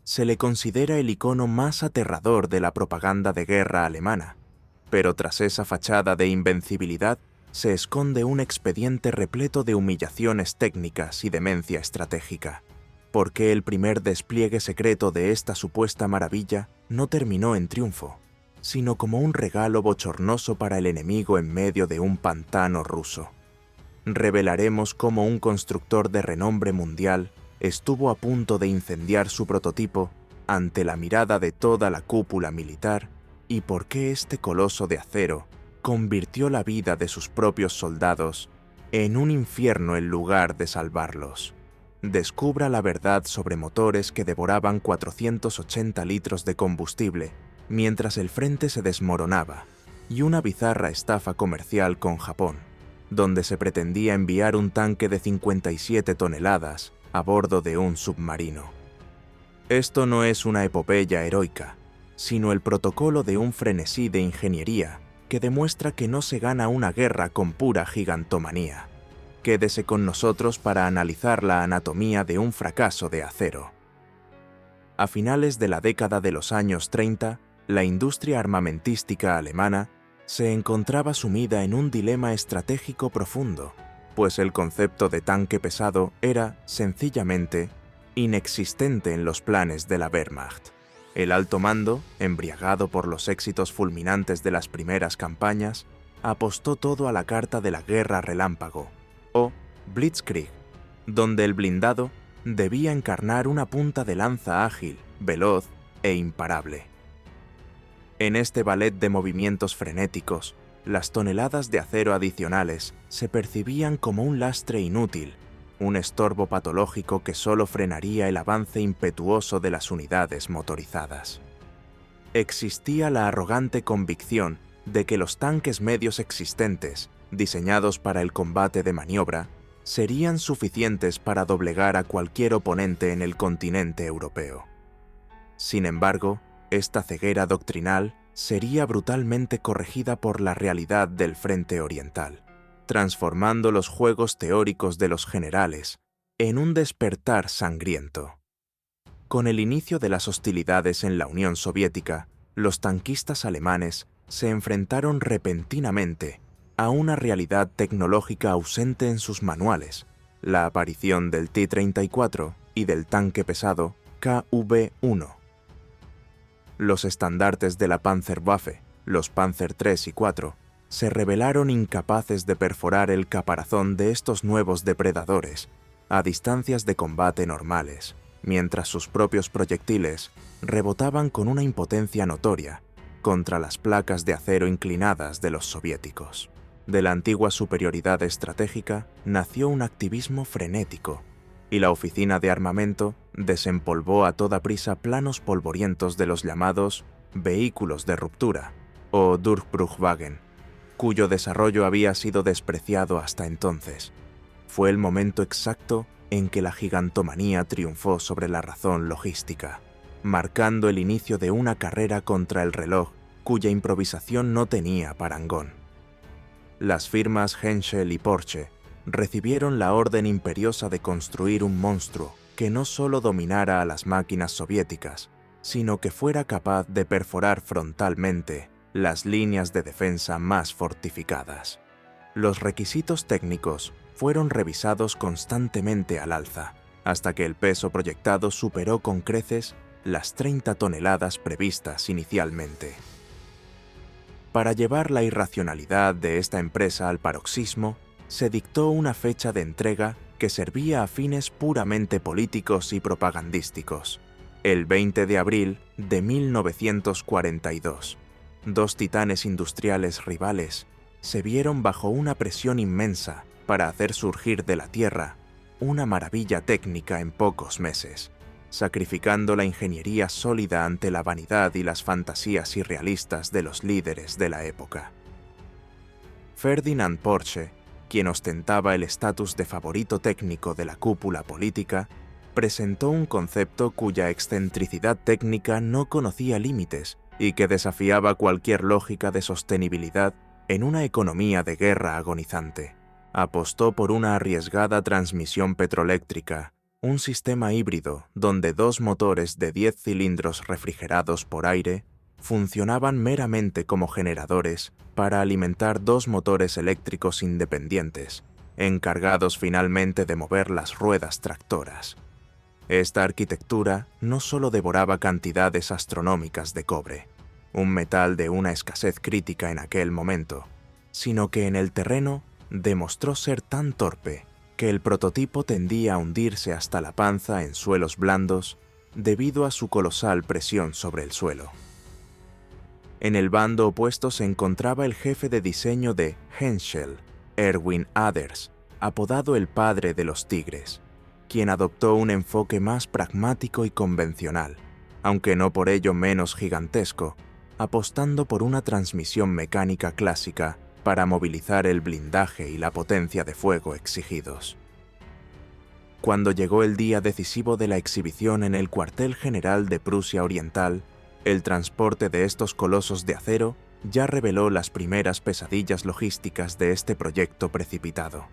Se le considera el icono más aterrador de la propaganda de guerra alemana, pero tras esa fachada de invencibilidad se esconde un expediente repleto de humillaciones técnicas y demencia estratégica. ¿Por qué el primer despliegue secreto de esta supuesta maravilla no terminó en triunfo, sino como un regalo bochornoso para el enemigo en medio de un pantano ruso? Revelaremos cómo un constructor de renombre mundial estuvo a punto de incendiar su prototipo ante la mirada de toda la cúpula militar y por qué este coloso de acero convirtió la vida de sus propios soldados en un infierno en lugar de salvarlos. Descubra la verdad sobre motores que devoraban 480 litros de combustible mientras el frente se desmoronaba y una bizarra estafa comercial con Japón, donde se pretendía enviar un tanque de 57 toneladas a bordo de un submarino. Esto no es una epopeya heroica, sino el protocolo de un frenesí de ingeniería que demuestra que no se gana una guerra con pura gigantomanía. Quédese con nosotros para analizar la anatomía de un fracaso de acero. A finales de la década de los años 30, la industria armamentística alemana se encontraba sumida en un dilema estratégico profundo, pues el concepto de tanque pesado era, sencillamente, inexistente en los planes de la Wehrmacht. El alto mando, embriagado por los éxitos fulminantes de las primeras campañas, apostó todo a la carta de la guerra relámpago, o Blitzkrieg, donde el blindado debía encarnar una punta de lanza ágil, veloz e imparable. En este ballet de movimientos frenéticos, las toneladas de acero adicionales se percibían como un lastre inútil, un estorbo patológico que solo frenaría el avance impetuoso de las unidades motorizadas. Existía la arrogante convicción de que los tanques medios existentes, diseñados para el combate de maniobra, serían suficientes para doblegar a cualquier oponente en el continente europeo. Sin embargo, esta ceguera doctrinal sería brutalmente corregida por la realidad del frente oriental, transformando los juegos teóricos de los generales en un despertar sangriento. Con el inicio de las hostilidades en la Unión Soviética, los tanquistas alemanes se enfrentaron repentinamente a una realidad tecnológica ausente en sus manuales, la aparición del T-34 y del tanque pesado KV-1. Los estandartes de la Panzerwaffe, los Panzer III y IV, se revelaron incapaces de perforar el caparazón de estos nuevos depredadores a distancias de combate normales, mientras sus propios proyectiles rebotaban con una impotencia notoria contra las placas de acero inclinadas de los soviéticos. De la antigua superioridad estratégica nació un activismo frenético, y la oficina de armamento desempolvó a toda prisa planos polvorientos de los llamados vehículos de ruptura, o Durchbruchwagen, cuyo desarrollo había sido despreciado hasta entonces. Fue el momento exacto en que la gigantomanía triunfó sobre la razón logística, marcando el inicio de una carrera contra el reloj cuya improvisación no tenía parangón. Las firmas Henschel y Porsche recibieron la orden imperiosa de construir un monstruo que no solo dominara a las máquinas soviéticas, sino que fuera capaz de perforar frontalmente las líneas de defensa más fortificadas. Los requisitos técnicos fueron revisados constantemente al alza, hasta que el peso proyectado superó con creces las 30 toneladas previstas inicialmente. Para llevar la irracionalidad de esta empresa al paroxismo, se dictó una fecha de entrega que servía a fines puramente políticos y propagandísticos, el 20 de abril de 1942. Dos titanes industriales rivales se vieron bajo una presión inmensa para hacer surgir de la Tierra una maravilla técnica en pocos meses, sacrificando la ingeniería sólida ante la vanidad y las fantasías irrealistas de los líderes de la época. Ferdinand Porsche, quien ostentaba el estatus de favorito técnico de la cúpula política, presentó un concepto cuya excentricidad técnica no conocía límites y que desafiaba cualquier lógica de sostenibilidad en una economía de guerra agonizante. Apostó por una arriesgada transmisión petroeléctrica, un sistema híbrido donde dos motores de 10 cilindros refrigerados por aire funcionaban meramente como generadores para alimentar dos motores eléctricos independientes, encargados finalmente de mover las ruedas tractoras. Esta arquitectura no solo devoraba cantidades astronómicas de cobre, un metal de una escasez crítica en aquel momento, sino que en el terreno demostró ser tan torpe que el prototipo tendía a hundirse hasta la panza en suelos blandos debido a su colosal presión sobre el suelo. En el bando opuesto se encontraba el jefe de diseño de Henschel, Erwin Aders, apodado el padre de los tigres, quien adoptó un enfoque más pragmático y convencional, aunque no por ello menos gigantesco, apostando por una transmisión mecánica clásica para movilizar el blindaje y la potencia de fuego exigidos. Cuando llegó el día decisivo de la exhibición en el cuartel general de Prusia Oriental, el transporte de estos colosos de acero ya reveló las primeras pesadillas logísticas de este proyecto precipitado.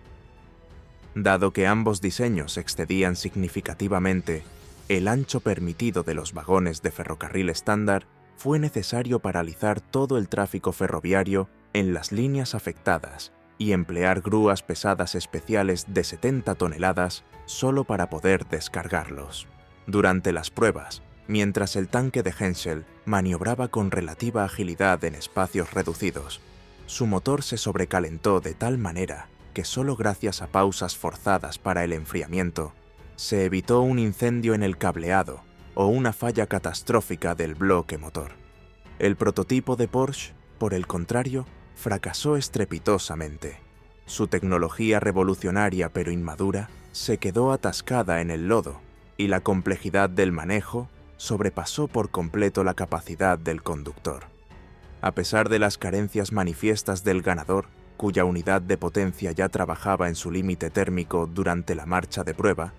Dado que ambos diseños excedían significativamente el ancho permitido de los vagones de ferrocarril estándar, fue necesario paralizar todo el tráfico ferroviario en las líneas afectadas y emplear grúas pesadas especiales de 70 toneladas solo para poder descargarlos. Durante las pruebas, mientras el tanque de Henschel maniobraba con relativa agilidad en espacios reducidos, su motor se sobrecalentó de tal manera que solo gracias a pausas forzadas para el enfriamiento, se evitó un incendio en el cableado o una falla catastrófica del bloque motor. El prototipo de Porsche, por el contrario, fracasó estrepitosamente. Su tecnología revolucionaria pero inmadura se quedó atascada en el lodo y la complejidad del manejo sobrepasó por completo la capacidad del conductor. A pesar de las carencias manifiestas del ganador, cuya unidad de potencia ya trabajaba en su límite térmico durante la marcha de prueba,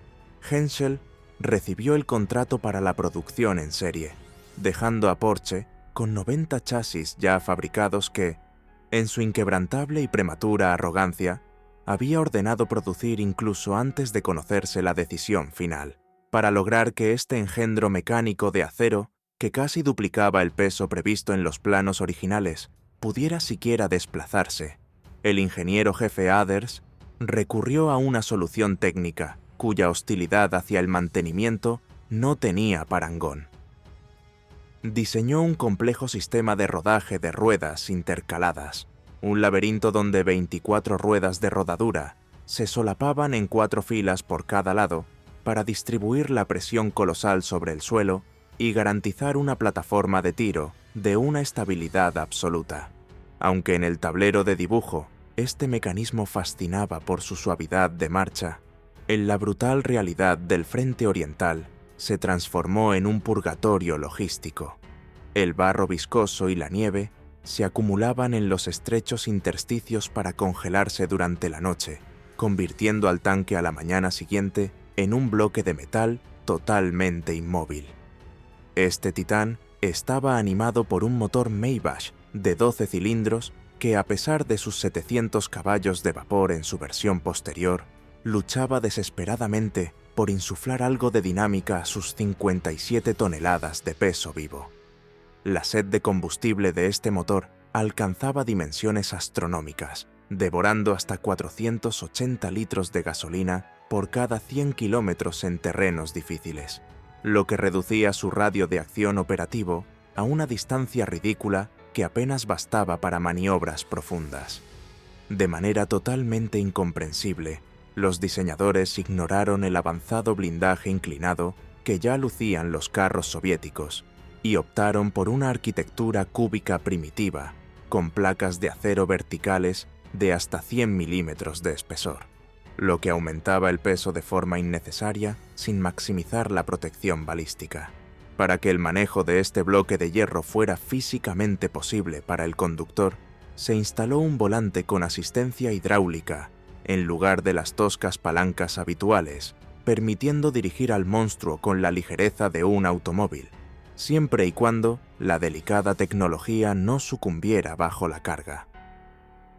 Henschel recibió el contrato para la producción en serie, dejando a Porsche con 90 chasis ya fabricados que, en su inquebrantable y prematura arrogancia, había ordenado producir incluso antes de conocerse la decisión final, para lograr que este engendro mecánico de acero, que casi duplicaba el peso previsto en los planos originales, pudiera siquiera desplazarse. El ingeniero jefe Aders recurrió a una solución técnica cuya hostilidad hacia el mantenimiento no tenía parangón. Diseñó un complejo sistema de rodaje de ruedas intercaladas, un laberinto donde 24 ruedas de rodadura se solapaban en 4 filas por cada lado para distribuir la presión colosal sobre el suelo y garantizar una plataforma de tiro de una estabilidad absoluta. Aunque en el tablero de dibujo este mecanismo fascinaba por su suavidad de marcha, en la brutal realidad del frente oriental se transformó en un purgatorio logístico. El barro viscoso y la nieve se acumulaban en los estrechos intersticios para congelarse durante la noche, convirtiendo al tanque a la mañana siguiente en un bloque de metal totalmente inmóvil. Este titán estaba animado por un motor Maybach de 12 cilindros que, a pesar de sus 700 caballos de vapor en su versión posterior, luchaba desesperadamente por insuflar algo de dinámica a sus 57 toneladas de peso vivo. La sed de combustible de este motor alcanzaba dimensiones astronómicas, devorando hasta 480 litros de gasolina por cada 100 kilómetros en terrenos difíciles, lo que reducía su radio de acción operativo a una distancia ridícula que apenas bastaba para maniobras profundas. De manera totalmente incomprensible, los diseñadores ignoraron el avanzado blindaje inclinado que ya lucían los carros soviéticos y optaron por una arquitectura cúbica primitiva, con placas de acero verticales de hasta 100 milímetros de espesor, lo que aumentaba el peso de forma innecesaria sin maximizar la protección balística. Para que el manejo de este bloque de hierro fuera físicamente posible para el conductor, se instaló un volante con asistencia hidráulica en lugar de las toscas palancas habituales, permitiendo dirigir al monstruo con la ligereza de un automóvil, siempre y cuando la delicada tecnología no sucumbiera bajo la carga.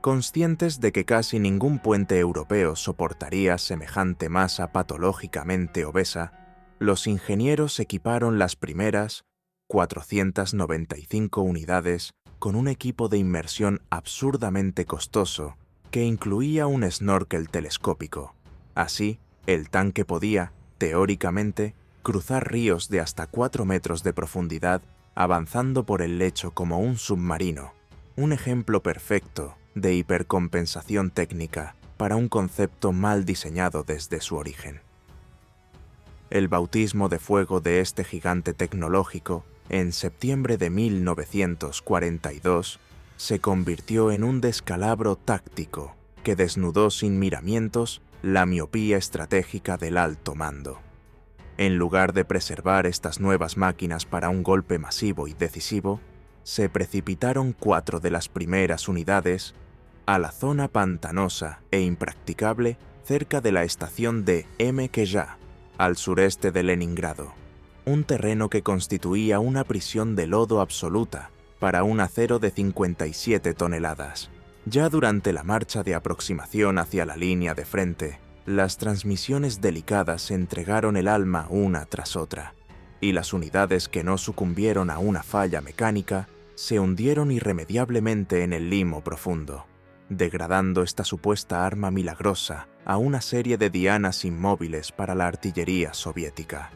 Conscientes de que casi ningún puente europeo soportaría semejante masa patológicamente obesa, los ingenieros equiparon las primeras 495 unidades con un equipo de inmersión absurdamente costoso que incluía un snorkel telescópico. Así, el tanque podía, teóricamente, cruzar ríos de hasta 4 metros de profundidad avanzando por el lecho como un submarino, un ejemplo perfecto de hipercompensación técnica para un concepto mal diseñado desde su origen. El bautismo de fuego de este gigante tecnológico, en septiembre de 1942, se convirtió en un descalabro táctico que desnudó sin miramientos la miopía estratégica del alto mando. En lugar de preservar estas nuevas máquinas para un golpe masivo y decisivo, se precipitaron 4 de las primeras unidades a la zona pantanosa e impracticable cerca de la estación de Mkja, al sureste de Leningrado, un terreno que constituía una prisión de lodo absoluta para un acero de 57 toneladas. Ya durante la marcha de aproximación hacia la línea de frente, las transmisiones delicadas entregaron el alma una tras otra, y las unidades que no sucumbieron a una falla mecánica se hundieron irremediablemente en el limo profundo, degradando esta supuesta arma milagrosa a una serie de dianas inmóviles para la artillería soviética.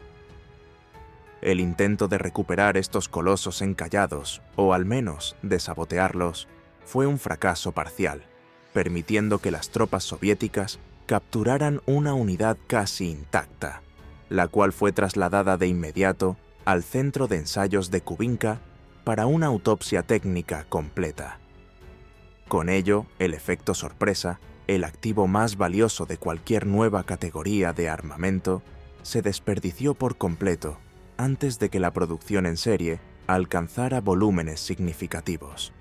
El intento de recuperar estos colosos encallados, o al menos de sabotearlos, fue un fracaso parcial, permitiendo que las tropas soviéticas capturaran una unidad casi intacta, la cual fue trasladada de inmediato al centro de ensayos de Kubinka para una autopsia técnica completa. Con ello, el efecto sorpresa, el activo más valioso de cualquier nueva categoría de armamento, se desperdició por completo antes de que la producción en serie alcanzara volúmenes significativos.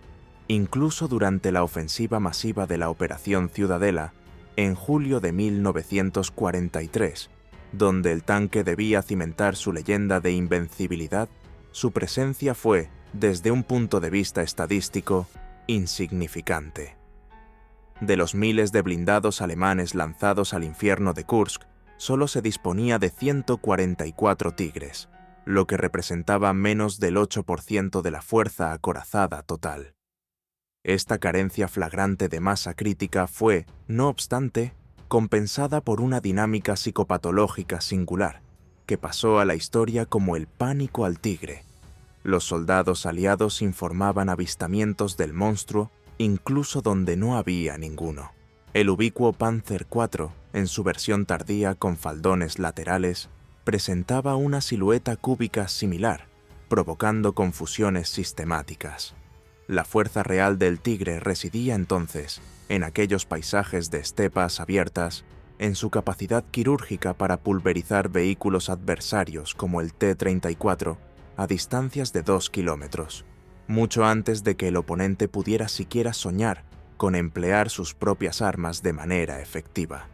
Incluso durante la ofensiva masiva de la Operación Ciudadela, en julio de 1943, donde el tanque debía cimentar su leyenda de invencibilidad, su presencia fue, desde un punto de vista estadístico, insignificante. De los miles de blindados alemanes lanzados al infierno de Kursk, solo se disponía de 144 Tigres, lo que representaba menos del 8% de la fuerza acorazada total. Esta carencia flagrante de masa crítica fue, no obstante, compensada por una dinámica psicopatológica singular, que pasó a la historia como el pánico al tigre. Los soldados aliados informaban avistamientos del monstruo incluso donde no había ninguno. El ubicuo Panzer IV, en su versión tardía con faldones laterales, presentaba una silueta cúbica similar, provocando confusiones sistemáticas. La fuerza real del tigre residía entonces, en aquellos paisajes de estepas abiertas, en su capacidad quirúrgica para pulverizar vehículos adversarios como el T-34 a distancias de 2 kilómetros, mucho antes de que el oponente pudiera siquiera soñar con emplear sus propias armas de manera efectiva.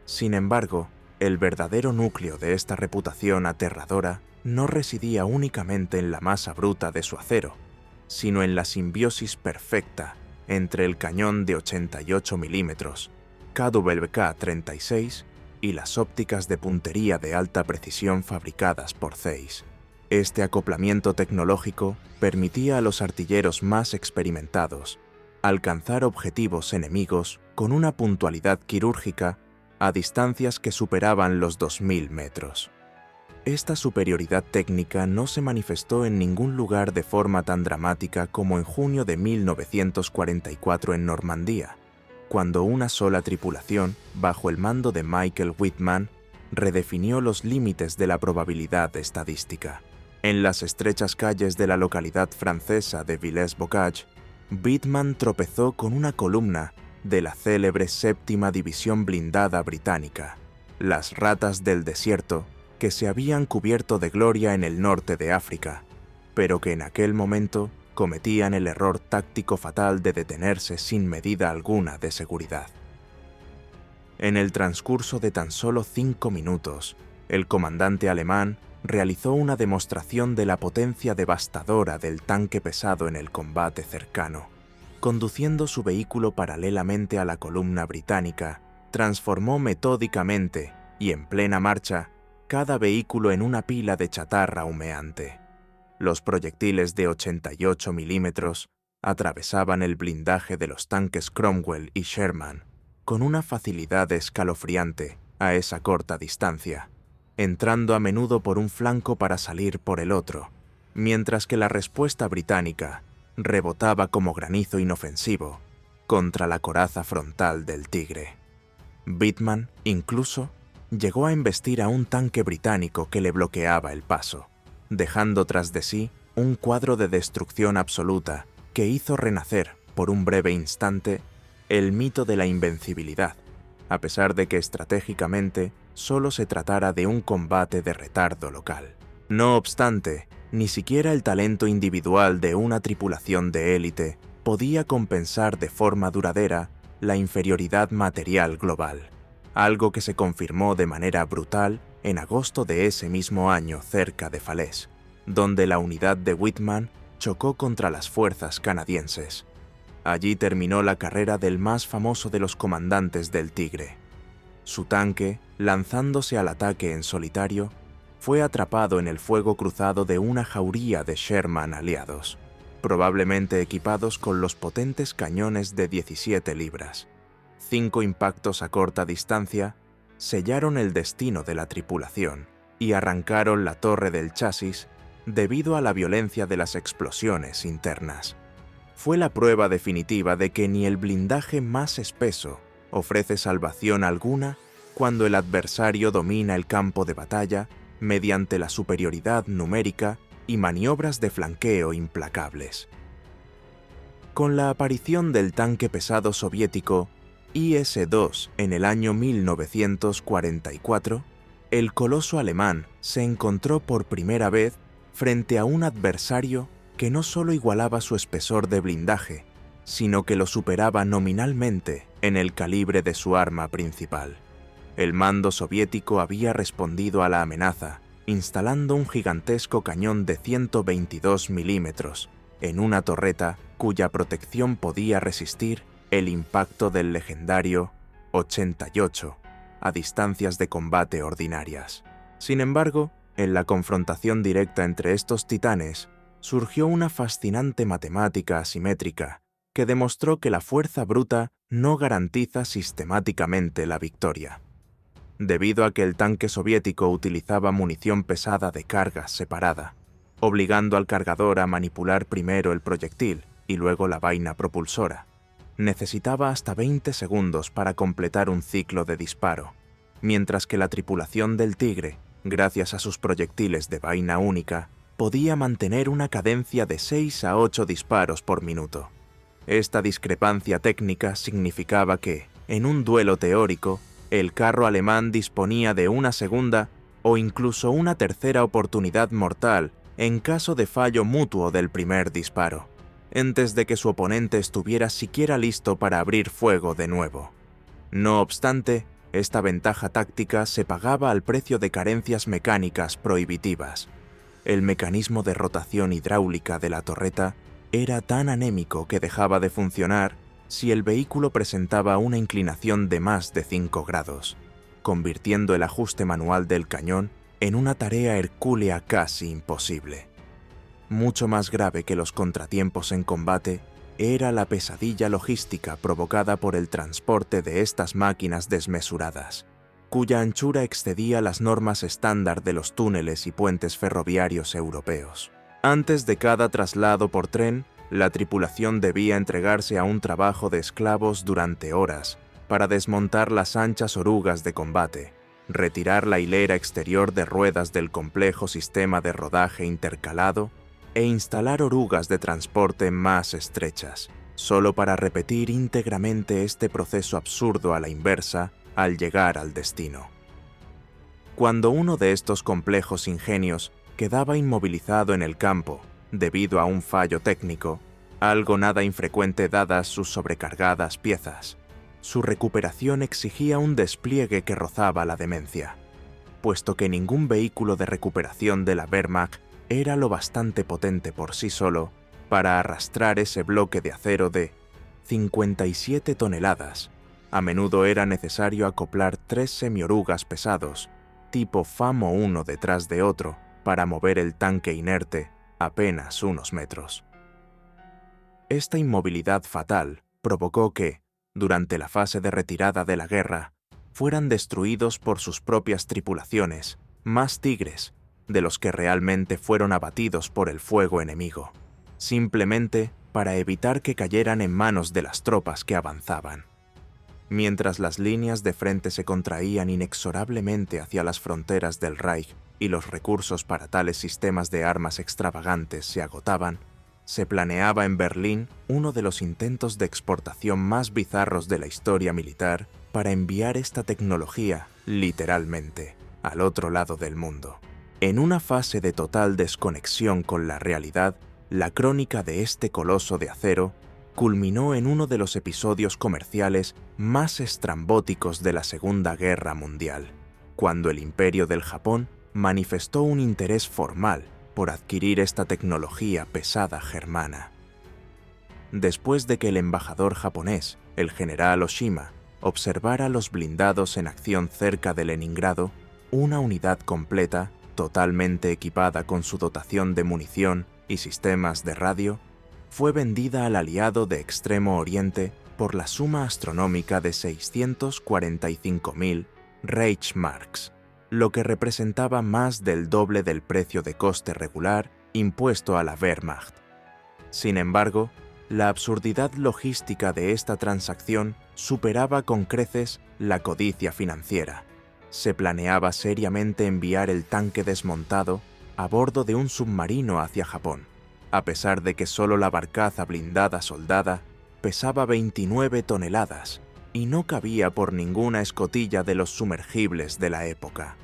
Sin embargo, el verdadero núcleo de esta reputación aterradora no residía únicamente en la masa bruta de su acero, sino en la simbiosis perfecta entre el cañón de 88 milímetros, KWK-36, y las ópticas de puntería de alta precisión fabricadas por Zeiss. Este acoplamiento tecnológico permitía a los artilleros más experimentados alcanzar objetivos enemigos con una puntualidad quirúrgica a distancias que superaban los 2000 metros. Esta superioridad técnica no se manifestó en ningún lugar de forma tan dramática como en junio de 1944 en Normandía, cuando una sola tripulación, bajo el mando de Michael Wittmann, redefinió los límites de la probabilidad estadística. En las estrechas calles de la localidad francesa de Villers-Bocage, Wittmann tropezó con una columna de la célebre séptima división blindada británica, las Ratas del Desierto, que se habían cubierto de gloria en el norte de África, pero que en aquel momento cometían el error táctico fatal de detenerse sin medida alguna de seguridad. En el transcurso de tan solo 5 minutos, el comandante alemán realizó una demostración de la potencia devastadora del tanque pesado en el combate cercano, conduciendo su vehículo paralelamente a la columna británica, transformó metódicamente y en plena marcha cada vehículo en una pila de chatarra humeante. Los proyectiles de 88 milímetros atravesaban el blindaje de los tanques Cromwell y Sherman con una facilidad escalofriante a esa corta distancia, entrando a menudo por un flanco para salir por el otro, mientras que la respuesta británica rebotaba como granizo inofensivo contra la coraza frontal del Tigre. Whitman, incluso, llegó a embestir a un tanque británico que le bloqueaba el paso, dejando tras de sí un cuadro de destrucción absoluta que hizo renacer, por un breve instante, el mito de la invencibilidad, a pesar de que estratégicamente solo se tratara de un combate de retardo local. No obstante, ni siquiera el talento individual de una tripulación de élite podía compensar de forma duradera la inferioridad material global, algo que se confirmó de manera brutal en agosto de ese mismo año cerca de Falaise, donde la unidad de Whitman chocó contra las fuerzas canadienses. Allí terminó la carrera del más famoso de los comandantes del Tigre. Su tanque, lanzándose al ataque en solitario, fue atrapado en el fuego cruzado de una jauría de Sherman aliados, probablemente equipados con los potentes cañones de 17 libras. 5 impactos a corta distancia sellaron el destino de la tripulación y arrancaron la torre del chasis debido a la violencia de las explosiones internas. Fue la prueba definitiva de que ni el blindaje más espeso ofrece salvación alguna cuando el adversario domina el campo de batalla mediante la superioridad numérica y maniobras de flanqueo implacables. Con la aparición del tanque pesado soviético IS-2 en el año 1944, el coloso alemán se encontró por primera vez frente a un adversario que no solo igualaba su espesor de blindaje, sino que lo superaba nominalmente en el calibre de su arma principal. El mando soviético había respondido a la amenaza, instalando un gigantesco cañón de 122 milímetros en una torreta cuya protección podía resistir el impacto del legendario 88 a distancias de combate ordinarias. Sin embargo, en la confrontación directa entre estos titanes, surgió una fascinante matemática asimétrica que demostró que la fuerza bruta no garantiza sistemáticamente la victoria. Debido a que el tanque soviético utilizaba munición pesada de carga separada, obligando al cargador a manipular primero el proyectil y luego la vaina propulsora, necesitaba hasta 20 segundos para completar un ciclo de disparo, mientras que la tripulación del Tigre, gracias a sus proyectiles de vaina única, podía mantener una cadencia de 6 a 8 disparos por minuto. Esta discrepancia técnica significaba que, en un duelo teórico, el carro alemán disponía de una segunda o incluso una tercera oportunidad mortal en caso de fallo mutuo del primer disparo, antes de que su oponente estuviera siquiera listo para abrir fuego de nuevo. No obstante, esta ventaja táctica se pagaba al precio de carencias mecánicas prohibitivas. El mecanismo de rotación hidráulica de la torreta era tan anémico que dejaba de funcionar si el vehículo presentaba una inclinación de más de 5 grados, convirtiendo el ajuste manual del cañón en una tarea hercúlea casi imposible. Mucho más grave que los contratiempos en combate era la pesadilla logística provocada por el transporte de estas máquinas desmesuradas, cuya anchura excedía las normas estándar de los túneles y puentes ferroviarios europeos. Antes de cada traslado por tren, la tripulación debía entregarse a un trabajo de esclavos durante horas para desmontar las anchas orugas de combate, retirar la hilera exterior de ruedas del complejo sistema de rodaje intercalado e instalar orugas de transporte más estrechas, solo para repetir íntegramente este proceso absurdo a la inversa al llegar al destino. Cuando uno de estos complejos ingenios quedaba inmovilizado en el campo debido a un fallo técnico, algo nada infrecuente dadas sus sobrecargadas piezas, su recuperación exigía un despliegue que rozaba la demencia, puesto que ningún vehículo de recuperación de la Wehrmacht era lo bastante potente por sí solo para arrastrar ese bloque de acero de 57 toneladas. A menudo era necesario acoplar 3 semiorugas pesados, tipo FAMO uno detrás de otro, para mover el tanque inerte apenas unos metros. Esta inmovilidad fatal provocó que, durante la fase de retirada de la guerra, fueran destruidos por sus propias tripulaciones más Tigres de los que realmente fueron abatidos por el fuego enemigo, simplemente para evitar que cayeran en manos de las tropas que avanzaban. Mientras las líneas de frente se contraían inexorablemente hacia las fronteras del Reich y los recursos para tales sistemas de armas extravagantes se agotaban, se planeaba en Berlín uno de los intentos de exportación más bizarros de la historia militar para enviar esta tecnología, literalmente, al otro lado del mundo. En una fase de total desconexión con la realidad, la crónica de este coloso de acero culminó en uno de los episodios comerciales más estrambóticos de la Segunda Guerra Mundial, cuando el Imperio del Japón manifestó un interés formal por adquirir esta tecnología pesada germana. Después de que el embajador japonés, el general Oshima, observara los blindados en acción cerca de Leningrado, una unidad completa, totalmente equipada con su dotación de munición y sistemas de radio, fue vendida al aliado de Extremo Oriente por la suma astronómica de 645.000 Reichsmarks, lo que representaba más del doble del precio de coste regular impuesto a la Wehrmacht. Sin embargo, la absurdidad logística de esta transacción superaba con creces la codicia financiera. Se planeaba seriamente enviar el tanque desmontado a bordo de un submarino hacia Japón, a pesar de que solo la barcaza blindada soldada pesaba 29 toneladas y no cabía por ninguna escotilla de los sumergibles de la época.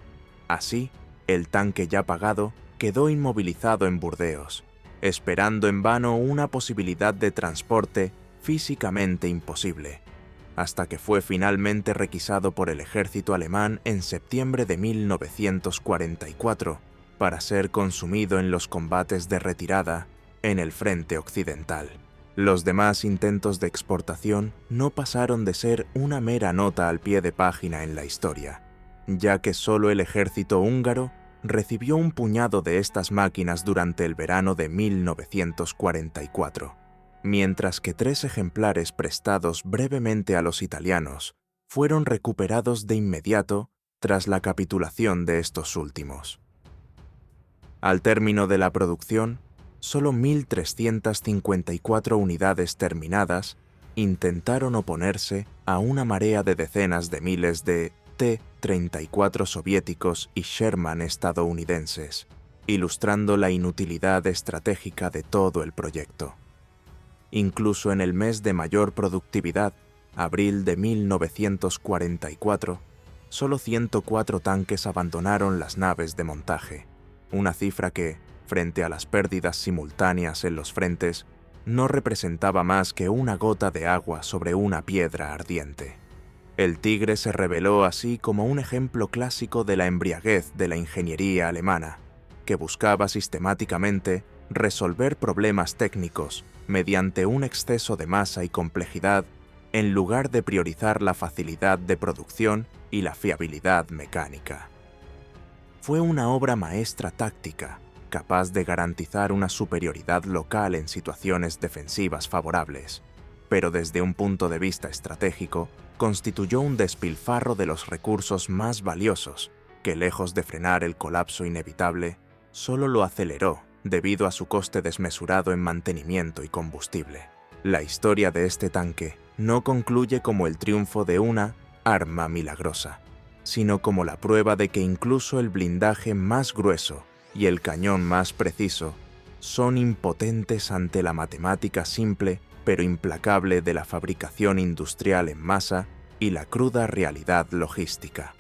Así, el tanque ya pagado quedó inmovilizado en Burdeos, esperando en vano una posibilidad de transporte físicamente imposible, hasta que fue finalmente requisado por el ejército alemán en septiembre de 1944 para ser consumido en los combates de retirada en el frente occidental. Los demás intentos de exportación no pasaron de ser una mera nota al pie de página en la historia, ya que solo el ejército húngaro recibió un puñado de estas máquinas durante el verano de 1944, mientras que 3 ejemplares prestados brevemente a los italianos fueron recuperados de inmediato tras la capitulación de estos últimos. Al término de la producción, solo 1.354 unidades terminadas intentaron oponerse a una marea de decenas de miles de T-34 soviéticos y Sherman estadounidenses, ilustrando la inutilidad estratégica de todo el proyecto. Incluso en el mes de mayor productividad, abril de 1944, solo 104 tanques abandonaron las naves de montaje, una cifra que, frente a las pérdidas simultáneas en los frentes, no representaba más que una gota de agua sobre una piedra ardiente. El Tigre se reveló así como un ejemplo clásico de la embriaguez de la ingeniería alemana, que buscaba sistemáticamente resolver problemas técnicos mediante un exceso de masa y complejidad en lugar de priorizar la facilidad de producción y la fiabilidad mecánica. Fue una obra maestra táctica, capaz de garantizar una superioridad local en situaciones defensivas favorables, pero desde un punto de vista estratégico, constituyó un despilfarro de los recursos más valiosos, que lejos de frenar el colapso inevitable, solo lo aceleró debido a su coste desmesurado en mantenimiento y combustible. La historia de este tanque no concluye como el triunfo de una arma milagrosa, sino como la prueba de que incluso el blindaje más grueso y el cañón más preciso son impotentes ante la matemática simple pero implacable de la fabricación industrial en masa y la cruda realidad logística.